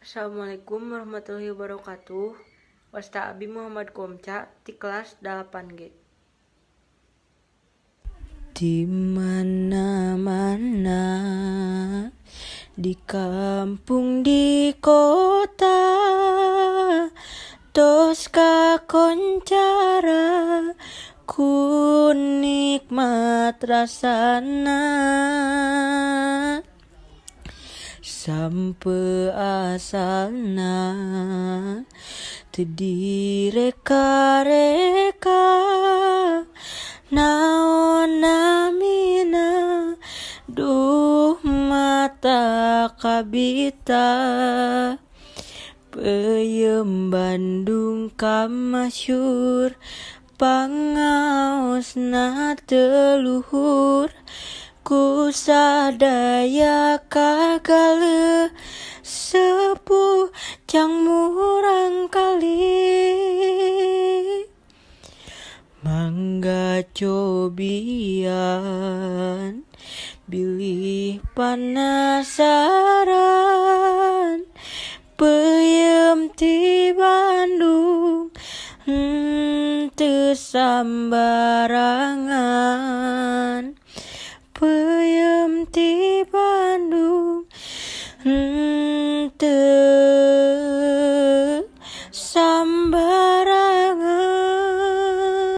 Assalamualaikum warahmatullahi wabarakatuh. Wasta Abi Muhammad Komca di kelas 8G. Di mana-mana, di kampung, di kota, toska koncara, ku nikmat rasana. Sampai asalna teu direka-reka, naon namina duh mata kabita. Peuyeum Bandung kamasyur, pangaosna teu luhur, ku sadaya kagaleuh sepuh jang murang kali. Mangga cobian bilih panasaran, peuyeum ti Bandung teu sambarangan. Peuyeum ti Bandung teu